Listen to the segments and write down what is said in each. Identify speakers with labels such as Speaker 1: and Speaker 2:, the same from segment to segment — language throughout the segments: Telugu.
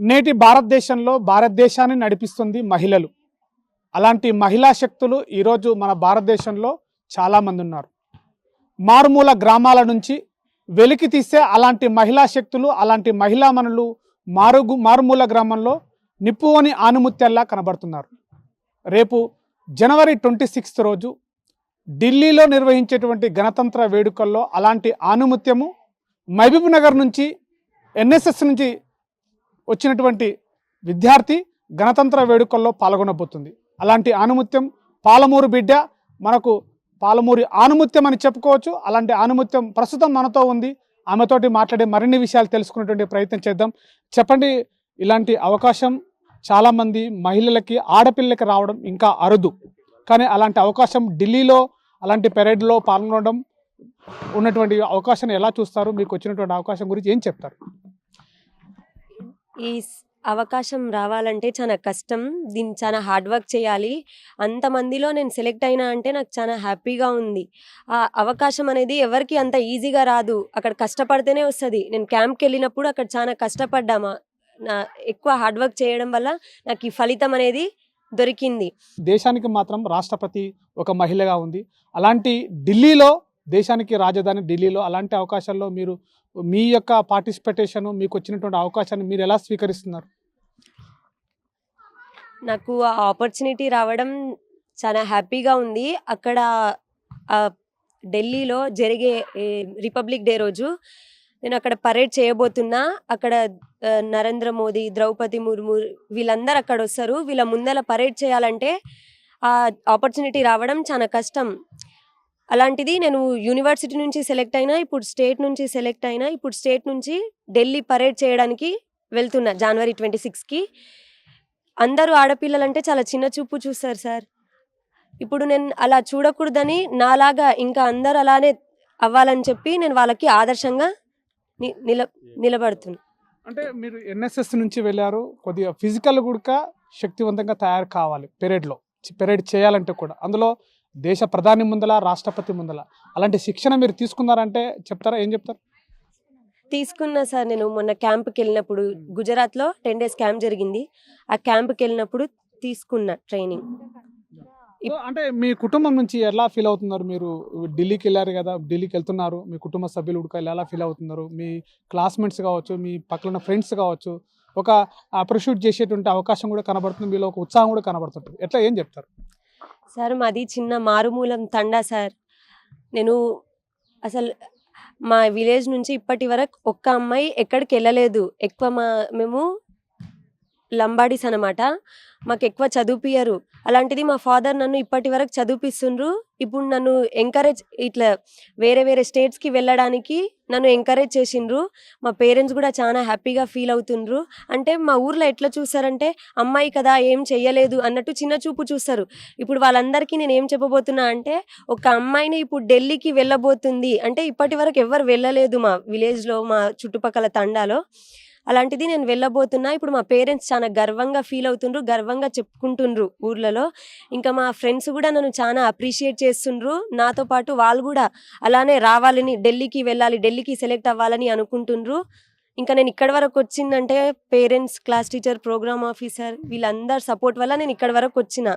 Speaker 1: నేటి భారతదేశాన్ని నడిపిస్తుంది మహిళలు. అలాంటి మహిళా శక్తులు ఈరోజు మన భారతదేశంలో చాలామంది ఉన్నారు. మారుమూల గ్రామాల నుంచి వెలికి తీస్తే అలాంటి మహిళా శక్తులు, అలాంటి మహిళామణులు మారుమూల గ్రామంలో నిప్పువని ఆనుముత్యాల్లా కనబడుతున్నారు. రేపు జనవరి 26 రోజు ఢిల్లీలో నిర్వహించేటువంటి గణతంత్ర వేడుకల్లో అలాంటి ఆనుముత్యము మహబూబ్ నగర్ నుంచి ఎన్ఎస్ఎస్ నుంచి వచ్చినటువంటి విద్యార్థి గణతంత్ర వేడుకల్లో పాల్గొనబోతుంది. అలాంటి ఆనుముత్యం పాలమూరు బిడ్డ, మనకు పాలమూరి ఆనుముత్యం అని చెప్పుకోవచ్చు. అలాంటి ఆనుముత్యం ప్రస్తుతం మనతో ఉంది. ఆమెతోటి మాట్లాడే మరిన్ని విషయాలు తెలుసుకునేటువంటి ప్రయత్నం చేద్దాం. చెప్పండి, ఇలాంటి అవకాశం చాలామంది మహిళలకి, ఆడపిల్లలకి రావడం ఇంకా అరుదు. కానీ అలాంటి అవకాశం ఢిల్లీలో అలాంటి పెరేడ్లో పాల్గొనడం ఉన్నటువంటి అవకాశాన్ని ఎలా చూస్తారు? మీకు వచ్చినటువంటి అవకాశం గురించి ఏం చెప్తారు?
Speaker 2: ఈ అవకాశం రావాలంటే చాలా కష్టం. దీన్ని చాలా హార్డ్ వర్క్ చేయాలి. అంతమందిలో నేను సెలెక్ట్ అయినా అంటే నాకు చాలా హ్యాపీగా ఉంది. ఆ అవకాశం అనేది ఎవరికి అంత ఈజీగా రాదు. అక్కడ కష్టపడితేనే వస్తుంది. నేను క్యాంప్కి వెళ్ళినప్పుడు అక్కడ చాలా కష్టపడ్డామా, ఎక్కువ హార్డ్ వర్క్ చేయడం వల్ల నాకు ఈ ఫలితం అనేది దొరికింది.
Speaker 1: దేశానికి మాత్రం రాష్ట్రపతి ఒక మహిళగా ఉంది. అలాంటి ఢిల్లీలో, దేశానికి రాజధాని ఢిల్లీలో, అలాంటి అవకాశాల్లో మీరు మీ యొక్క పార్టిసిపేషన్, మీకు వచ్చినటువంటి అవకాశాన్ని మీరు ఎలా స్వీకరిస్తున్నారు?
Speaker 2: నాకు ఆ ఆపర్చునిటీ రావడం చాలా హ్యాపీగా ఉంది. అక్కడ ఢిల్లీలో జరిగే రిపబ్లిక్ డే రోజు నేను అక్కడ పరేడ్ చేయబోతున్నా. అక్కడ నరేంద్ర మోదీ, ద్రౌపది ముర్ము వీళ్ళందరూ అక్కడ వస్తారు. వీళ్ళ ముందర పరేడ్ చేయాలంటే ఆ ఆపర్చునిటీ రావడం చాలా కష్టం. అలాంటిది నేను యూనివర్సిటీ నుంచి సెలెక్ట్ అయినా, ఇప్పుడు స్టేట్ నుంచి సెలెక్ట్ అయినా, ఇప్పుడు స్టేట్ నుంచి ఢిల్లీ పరేడ్ చేయడానికి వెళ్తున్నా జనవరి 26కి. అందరూ ఆడపిల్లలంటే చాలా చిన్న చూపు చూస్తారు సార్. ఇప్పుడు నేను అలా చూడకూడదని, నాలాగా ఇంకా అందరూ అలానే అవ్వాలని చెప్పి నేను వాళ్ళకి ఆదర్శంగా నిలబడుతున్నా.
Speaker 1: అంటే మీరు ఎన్ఎస్ఎస్ నుంచి వెళ్ళారు, కొద్దిగా ఫిజికల్ కూడా శక్తివంతంగా తయారు కావాలి. పెరేడ్ చేయాలంటే కూడా అందులో దేశ ప్రధాని ముందల, రాష్ట్రపతి ముందల అలాంటి శిక్షణ మీరు తీసుకున్నారంటే చెప్తారా? ఏం చెప్తారు?
Speaker 2: తీసుకున్నా సార్. నేను మొన్న క్యాంప్కి వెళ్ళినప్పుడు, గుజరాత్లో 10 days క్యాంప్ జరిగింది. ఆ క్యాంప్కి వెళ్ళినప్పుడు తీసుకున్న ట్రైనింగ్.
Speaker 1: అంటే మీ కుటుంబం నుంచి ఎలా ఫీల్ అవుతున్నారు? మీరు ఢిల్లీకి వెళ్ళారు కదా, ఢిల్లీకి వెళ్తున్నారు, మీ కుటుంబ సభ్యులు కూడా ఎలా ఫీల్ అవుతున్నారు? మీ క్లాస్మేట్స్ కావచ్చు, మీ పక్కన ఉన్న ఫ్రెండ్స్ కావచ్చు, ఒక అప్రిషియేట్ చేసేటువంటి అవకాశం కూడా కనబడుతుంది, మీలో ఒక ఉత్సాహం కూడా కనబడుతుంది. ఎట్లా, ఏం చెప్తారు?
Speaker 2: సార్ మాది చిన్న మారుమూలం తండా సార్. నేను అసలు మా విలేజ్ నుంచి ఇప్పటి వరకు ఒక్క అమ్మాయి ఎక్కడికి వెళ్ళలేదు. ఎక్కువ మేము లంబాడీస్ అనమాట. మాకు ఎక్కువ చదివిపియ్యరు. అలాంటిది మా ఫాదర్ నన్ను ఇప్పటి వరకు చదివిపిస్తుండ్రు. ఇప్పుడు నన్ను ఎంకరేజ్, ఇట్లా వేరే వేరే స్టేట్స్కి వెళ్ళడానికి నన్ను ఎంకరేజ్ చేసిండ్రు. మా పేరెంట్స్ కూడా చాలా హ్యాపీగా ఫీల్ అవుతుండ్రు. అంటే మా ఊర్లో ఎట్లా చూస్తారంటే, అమ్మాయి కదా ఏం చెయ్యలేదు అన్నట్టు చిన్న చూపు చూస్తారు. ఇప్పుడు వాళ్ళందరికీ నేను ఏం చెప్పబోతున్నా అంటే, ఒక అమ్మాయిని ఇప్పుడు ఢిల్లీకి వెళ్ళబోతుంది అంటే ఇప్పటి వరకు ఎవరు వెళ్ళలేదు మా విలేజ్లో, మా చుట్టుపక్కల తండాలో. అలాంటిది నేను వెళ్ళబోతున్నా. ఇప్పుడు మా పేరెంట్స్ చాలా గర్వంగా ఫీల్ అవుతుండ్రు, గర్వంగా చెప్పుకుంటుండ్రు ఊర్లలో. ఇంకా మా ఫ్రెండ్స్ కూడా నన్ను చాలా అప్రిషియేట్ చేస్తుండ్రు. నాతో పాటు వాళ్ళు కూడా అలానే రావాలని, ఢిల్లీకి వెళ్ళాలి, ఢిల్లీకి సెలెక్ట్ అవ్వాలని అనుకుంటుండ్రు. ఇంకా నేను ఇక్కడి వరకు వచ్చిందంటే parents, class teacher, programme officer వీళ్ళందరి సపోర్ట్ వల్ల నేను ఇక్కడి వరకు వచ్చిన.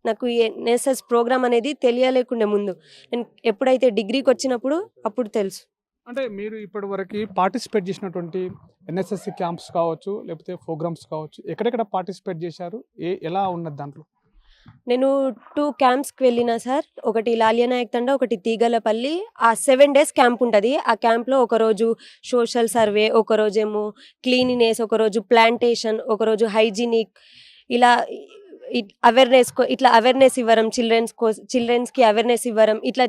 Speaker 2: నాకు ఎన్ఎస్ఎస్ ప్రోగ్రామ్ అనేది తెలియలేకుండే ముందు. నేను ఎప్పుడైతే డిగ్రీకి వచ్చినప్పుడు అప్పుడు తెలుసు.
Speaker 1: అంటే మీరు ఇప్పటి వరకు పార్టిసిపేట్ చేసినటువంటి ఎన్ఎస్ఎస్సి క్యాంప్స్ కావచ్చు, లేకపోతే ప్రోగ్రామ్స్ కావచ్చు, ఎక్కడెక్కడ పార్టిసిపేట్ చేశారు? ఎలా ఉన్నది దాంట్లో?
Speaker 2: నేను 2 క్యాంప్స్కి వెళ్ళినా సార్. ఒకటి లాలియానాయక్ తండా, ఒకటి తీగలపల్లి. ఆ 7 days క్యాంప్ ఉంటుంది. ఆ క్యాంప్లో ఒకరోజు సోషల్ సర్వే, ఒకరోజేమో క్లీనినెస్, ఒకరోజు ప్లాంటేషన్, ఒకరోజు హైజీనిక్, ఇలా అవేర్నెస్ ఇవ్వడం, చిల్డ్రన్స్కి అవేర్నెస్ ఇవ్వడం. ఇట్లా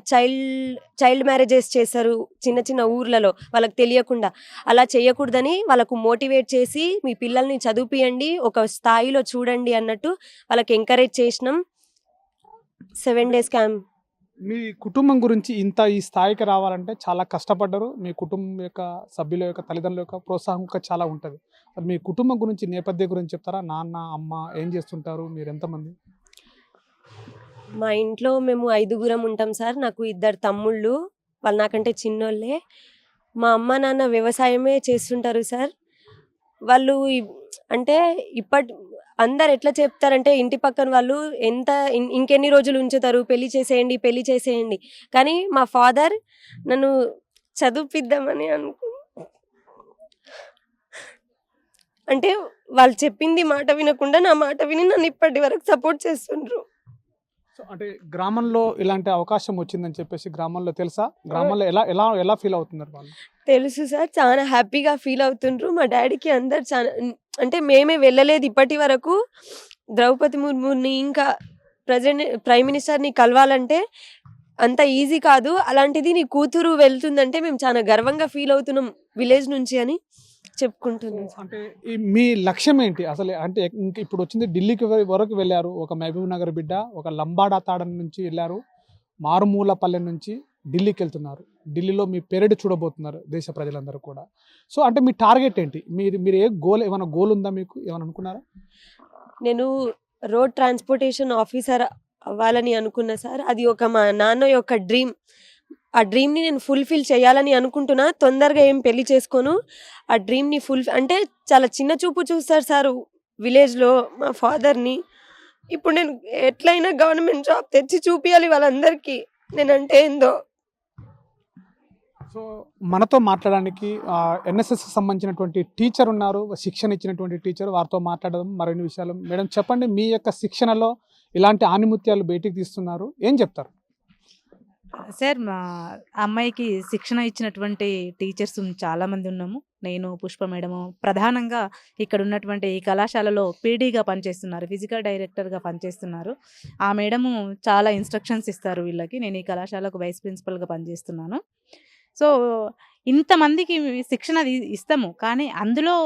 Speaker 2: చైల్డ్ మ్యారేజెస్ చేస్తారు చిన్న చిన్న ఊర్లలో వాళ్ళకి తెలియకుండా. అలా చేయకూడదని వాళ్ళకు మోటివేట్ చేసి, మీ పిల్లల్ని చదివిపియండి, ఒక స్థాయిలో చూడండి అన్నట్టు వాళ్ళకి ఎంకరేజ్ చేసినాం. 7 days క్యాంప్.
Speaker 1: మీ కుటుంబం గురించి ఈ స్థాయికి రావాలంటే చాలా కష్టపడ్డారు. మీ కుటుంబం యొక్క సభ్యుల యొక్క, తల్లిదండ్రుల యొక్క ప్రోత్సాహం ఇంకా చాలా ఉంటుంది. మీ కుటుంబం గురించి, నేపథ్యం గురించి చెప్తారా? నాన్న, అమ్మ ఏం చేస్తుంటారు? మీరు ఎంతమంది?
Speaker 2: మా ఇంట్లో మేము 5గురం ఉంటాం సార్. నాకు 2 తమ్ముళ్ళు, వాళ్ళు నాకంటే చిన్నోళ్ళే. మా అమ్మ నాన్న వ్యవసాయమే చేస్తుంటారు సార్. వాళ్ళు అంటే ఇప్పటి అందరు ఎట్లా చెప్తారంటే ఇంటి పక్కన వాళ్ళు ఎంత ఇంకెన్ని రోజులు ఉంచుతారు, పెళ్లి చేసేయండి పెళ్లి చేసేయండి. కానీ మా ఫాదర్ నన్ను చదివిద్దామని అంటే వాళ్ళు చెప్పింది మాట వినకుండా నా మాట విని నన్ను ఇప్పటి వరకు సపోర్ట్ చేస్తుండ్రు.
Speaker 1: సో అంటే గ్రామంలో ఇలాంటి అవకాశం వచ్చిందని చెప్పేసి గ్రామంలో తెలుసా? గ్రామంలో ఎలా ఎలా ఎలా ఫీల్ అవుతున్నారు వాళ్ళు?
Speaker 2: తెలుసు సార్, చాలా హ్యాపీగా ఫీల్ అవుతుండ్రు. మా డాడీకి అందరు చాలా అంటే మేమే వెళ్ళలేదు ఇప్పటి వరకు. ద్రౌపది ముర్ముని ఇంకా ప్రైమ్ మినిస్టర్ని కలవాలంటే అంత ఈజీ కాదు. అలాంటిది నీ కూతురు వెళ్తుందంటే మేము చాలా గర్వంగా ఫీల్ అవుతున్నాం విలేజ్ నుంచి అని చెప్పుకుంటున్నాం.
Speaker 1: అంటే మీ లక్ష్యం ఏంటి అసలు? అంటే ఇప్పుడు వచ్చింది ఢిల్లీకి వరకు వెళ్ళారు, ఒక మహబూబ్ నగర్ బిడ్డ, ఒక లంబాడా తాడన నుంచి వెళ్ళారు, మారుమూలపల్లె నుంచి ఢిల్లీకి వెళ్తున్నారు. ఢిల్లీలో మీ పెరడు చూడబోతున్నారు దేశ ప్రజలందరూ కూడా. సో అంటే మీ టార్గెట్ ఏంటి? మీరు ఏ గోల్, ఏమైనా గోల్ ఉందా మీకు? ఏమైనా అనుకున్నారా?
Speaker 2: నేను రోడ్ ట్రాన్స్పోర్టేషన్ ఆఫీసర్ అవ్వాలని అనుకున్నా సార్. అది ఒక మా నాన్న యొక్క డ్రీమ్. ఆ డ్రీమ్ని నేను ఫుల్ఫిల్ చేయాలని అనుకుంటున్నా. తొందరగా ఏం పెళ్లి చేసుకోను. ఆ డ్రీమ్ని అంటే చాలా చిన్న చూపు చూస్తారు సార్ విలేజ్లో మా ఫాదర్ని. ఇప్పుడు నేను ఎట్లయినా గవర్నమెంట్ జాబ్ తెచ్చి చూపించాలి వాళ్ళందరికీ నేనంటే ఏందో.
Speaker 1: సో మనతో మాట్లాడడానికి ఎన్ఎస్ఎస్ సంబంధించినటువంటి టీచర్ ఉన్నారు, శిక్షణ ఇచ్చినటువంటి టీచర్, వారితో మాట్లాడడం మరిన్ని విషయాలు. మేడం చెప్పండి, మీ యొక్క శిక్షణలో ఇలాంటి ఆనిముత్యాలు బయటికి తీస్తున్నారు, ఏం చెప్తారు?
Speaker 3: సార్, మా అమ్మాయికి శిక్షణ ఇచ్చినటువంటి టీచర్స్ చాలామంది ఉన్నాము. నేను, పుష్ప మేడము ప్రధానంగా ఇక్కడ ఉన్నటువంటి ఈ కళాశాలలో పీడీగా పనిచేస్తున్నారు, ఫిజికల్ డైరెక్టర్గా పనిచేస్తున్నారు. ఆ మేడము చాలా ఇన్స్ట్రక్షన్స్ ఇస్తారు వీళ్ళకి. నేను ఈ కళాశాలకు వైస్ ప్రిన్సిపల్గా పనిచేస్తున్నాను. సో ఇంతమందికి శిక్షణ ఇస్తాము, కానీ అందులో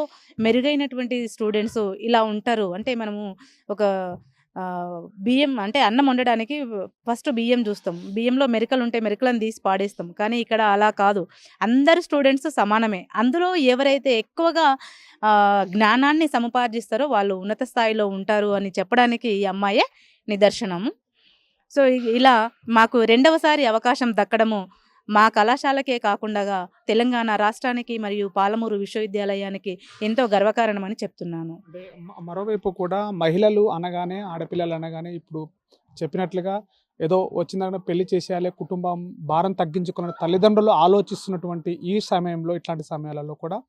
Speaker 3: మెరుగైనటువంటి స్టూడెంట్స్ ఇలా ఉంటారు. అంటే మనము ఒక బియ్యం అంటే అన్నం వండడానికి ఫస్ట్ బియ్యం చూస్తాం, బియ్యంలో మెరికలు ఉంటే మెరికలను తీసి పాడేస్తాం. కానీ ఇక్కడ అలా కాదు, అందరు స్టూడెంట్స్ సమానమే. అందులో ఎవరైతే ఎక్కువగా జ్ఞానాన్ని సముపార్జిస్తారో వాళ్ళు ఉన్నత స్థాయిలో ఉంటారు అని చెప్పడానికి ఈ అమ్మాయే నిదర్శనము. సో ఇలా మాకు రెండవసారి అవకాశం దక్కడము మా కళాశాలకే కాకుండా తెలంగాణ రాష్ట్రానికి మరియు పాలమూరు విశ్వవిద్యాలయానికి ఎంతో గర్వకారణమని చెప్తున్నాను.
Speaker 1: అంటే మరోవైపు కూడా మహిళలు అనగానే, ఆడపిల్లలు అనగానే ఇప్పుడు చెప్పినట్లుగా ఏదో వచ్చిందన్న పెళ్లి చేసేయాలి, కుటుంబం భారం తగ్గించుకున్న తల్లిదండ్రులు ఆలోచిస్తున్నటువంటి ఈ సమయంలో, ఇట్లాంటి సమయాలలో కూడా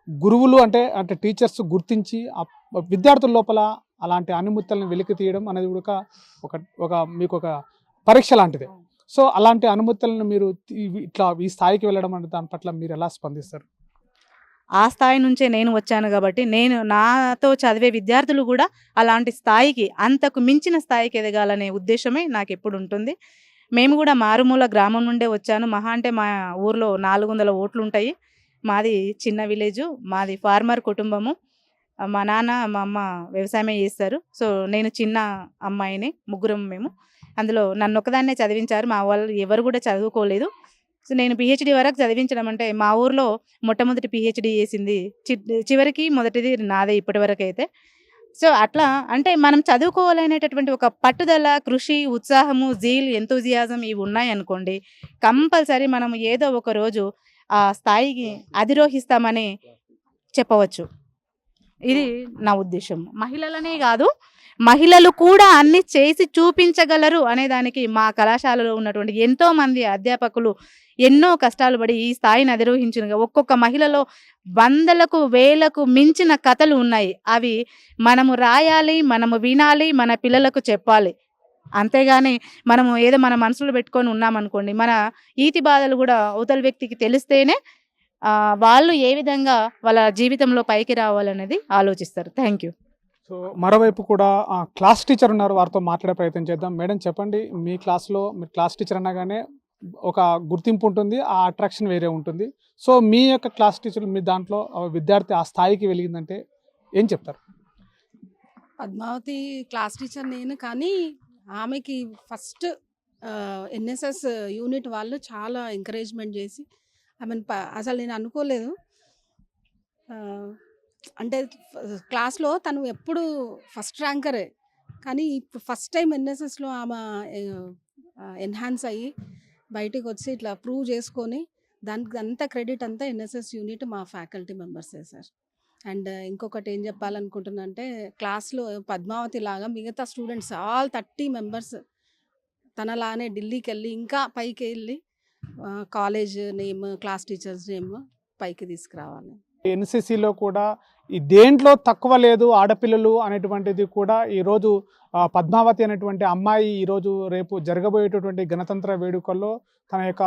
Speaker 1: గురువులు అంటే టీచర్స్ గుర్తించి విద్యార్థుల లోపల అలాంటి అనుమతులను వెలికి తీయడం అనేది కూడా ఒక మీకు ఒక పరీక్ష లాంటిదే. సో అలాంటి అనుమతులను మీరు ఇట్లా ఈ స్థాయికి వెళ్ళడం అంటే దాని పట్ల మీరు ఎలా స్పందిస్తారు?
Speaker 3: ఆ స్థాయి నుంచే నేను వచ్చాను కాబట్టి నేను నాతో చదివే విద్యార్థులు కూడా అలాంటి స్థాయికి, అంతకు మించిన స్థాయికి ఎదగాలనే ఉద్దేశమే నాకు ఎప్పుడు ఉంటుంది. మేము కూడా మారుమూల గ్రామం నుండే వచ్చాను. మహా అంటే మా ఊర్లో 400 ఓట్లు ఉంటాయి. మాది చిన్న విలేజు, మాది ఫార్మర్ కుటుంబము. మా నాన్న మా అమ్మ వ్యవసాయమే చేస్తారు. సో నేను చిన్న అమ్మాయిని, ముగ్గురం మేము. అందులో నన్ను ఒకదాన్నే చదివించారు, మా వాళ్ళు ఎవరు కూడా చదువుకోలేదు. సో నేను పిహెచ్డి వరకు చదివించడం అంటే మా ఊర్లో మొట్టమొదటి పిహెచ్డి చేసింది చివరికి మొదటిది నాదే ఇప్పటి వరకు అయితే. సో అట్లా అంటే మనం చదువుకోవాలనేటటువంటి ఒక పట్టుదల, కృషి, ఉత్సాహము, జీల్, ఎంతూజియాజం ఇవి ఉన్నాయనుకోండి, కంపల్సరీ మనం ఏదో ఒక రోజు ఆ స్థాయికి అధిరోహిస్తామని చెప్పవచ్చు. ఇది నా ఉద్దేశం. మహిళలనే కాదు, మహిళలు కూడా అన్ని చేసి చూపించగలరు అనేదానికి మా కళాశాలలో ఉన్నటువంటి ఎంతోమంది అధ్యాపకులు ఎన్నో కష్టాలు పడి ఈ స్థాయిని అధిరోహించిన ఒక్కొక్క మహిళలో 100లకు 1000కు మించిన కథలు ఉన్నాయి. అవి మనము రాయాలి, మనము వినాలి, మన పిల్లలకు చెప్పాలి. అంతేగాని మనము ఏదో మన మనసులో పెట్టుకొని ఉన్నామనుకోండి, మన ఈతి బాధలు కూడా అవతల వ్యక్తికి తెలిస్తేనే వాళ్ళు ఏ విధంగా వాళ్ళ జీవితంలో పైకి రావాలనేది ఆలోచిస్తారు. Thank you.
Speaker 1: సో మరోవైపు కూడా క్లాస్ టీచర్ ఉన్నారు, వారితో మాట్లాడే ప్రయత్నం చేద్దాం. మేడం చెప్పండి, మీ క్లాస్లో మీరు క్లాస్ టీచర్ అనగానే ఒక గుర్తింపు ఉంటుంది, ఆ అట్రాక్షన్ వేరే ఉంటుంది. సో మీ యొక్క క్లాస్ టీచర్, మీ దాంట్లో విద్యార్థి ఆ స్థాయికి వెలిగిందంటే ఏం చెప్తారు?
Speaker 4: పద్మావతి క్లాస్ టీచర్ నేను, కానీ ఆమెకి ఫస్ట్ ఎన్ఎస్ఎస్ యూనిట్ వాళ్ళు చాలా ఎంకరేజ్మెంట్ చేసి ఆమెను అసలు నేను అనుకోలేదు. అంటే క్లాస్లో తను ఎప్పుడు ఫస్ట్ ర్యాంకరే, కానీ ఇప్పుడు ఫస్ట్ టైం ఎన్ఎస్ఎస్లో ఆమె ఎన్హాన్స్ అయ్యి బయటికి వచ్చి ఇట్లా ప్రూవ్ చేసుకొని దానికి అంతా క్రెడిట్ అంతా ఎన్ఎస్ఎస్ యూనిట్ మా ఫ్యాకల్టీ మెంబర్సే సార్. అండ్ ఇంకొకటి ఏం చెప్పాలనుకుంటున్నా అంటే క్లాస్లో పద్మావతి లాగా మిగతా స్టూడెంట్స్ ఆల్ 30 మెంబర్స్ తనలానే ఢిల్లీకి వెళ్ళి ఇంకా పైకి వెళ్ళి college name class teachers name పైకి తీసుకురావాలి.
Speaker 1: ఎన్సీసీలో కూడా ఈ దేంట్లో తక్కువ లేదు ఆడపిల్లలు అనేటువంటిది కూడా ఈరోజు పద్మావతి అనేటువంటి అమ్మాయి ఈరోజు రేపు జరగబోయేటటువంటి గణతంత్ర వేడుకల్లో తన యొక్క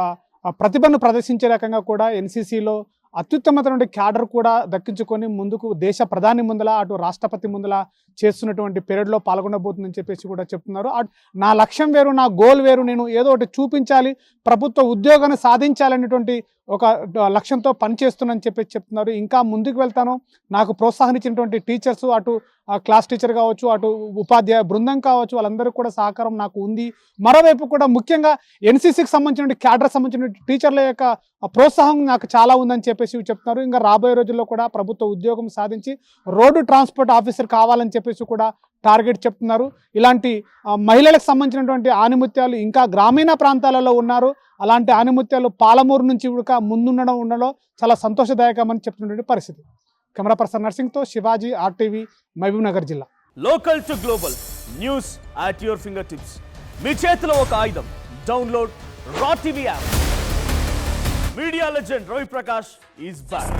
Speaker 1: ప్రతిభను ప్రదర్శించే రకంగా కూడా ఎన్సీసీలో అత్యుత్తమమైనటువంటి క్యాడర్ కూడా దక్కించుకొని ముందుకు దేశ ప్రధాని ముందల అటు రాష్ట్రపతి ముందల చేస్తున్నటువంటి పీరియడ్లో పాల్గొనబోతుందని చెప్పేసి కూడా చెప్తున్నారు. నా లక్ష్యం వేరు, నా గోల్ వేరు, నేను ఏదో ఒకటి చూపించాలి, ప్రభుత్వ ఉద్యోగాన్ని సాధించాలనేటువంటి ఒక లక్ష్యంతో పనిచేస్తున్నానని చెప్పేసి చెప్తున్నారు. ఇంకా ముందుకు వెళ్తాను, నాకు ప్రోత్సాహనిచ్చినటువంటి టీచర్స్, అటు క్లాస్ టీచర్ కావచ్చు, అటు ఉపాధ్యాయ బృందం కావచ్చు, వాళ్ళందరికీ కూడా సహకారం నాకు ఉంది. మరోవైపు కూడా ముఖ్యంగా ఎన్సీసీకి సంబంధించిన క్యాడర్ సంబంధించిన టీచర్ల యొక్క ప్రోత్సాహం నాకు చాలా ఉందని చెప్పేసి చెప్తున్నారు. ఇంకా రాబోయే రోజుల్లో కూడా ప్రభుత్వ ఉద్యోగం సాధించి రోడ్డు ట్రాన్స్పోర్ట్ ఆఫీసర్ కావాలని చెప్పేసి కూడా టార్గెట్ చెప్తున్నారు. ఇలాంటి మహిళలకు సంబంధించినటువంటి ఆనిముత్యాలు ఇంకా గ్రామీణ ప్రాంతాలలో ఉన్నారు. అలాంటి ఆనిముత్యాలు పాలమూరు నుంచి కూడా ఉండడం చాలా సంతోషదాయకమని చెప్తున్నటువంటి పరిస్థితి. కెమెరా పర్సన్ నర్సింగ్తో శివాజీ, RTV, మహబూబ్ నగర్ జిల్లా.
Speaker 5: Local to global news at your finger tips. మీ చేతిలో ఒక ఆయుధం. Download raw TV app. Media legend Ravi Prakash is back.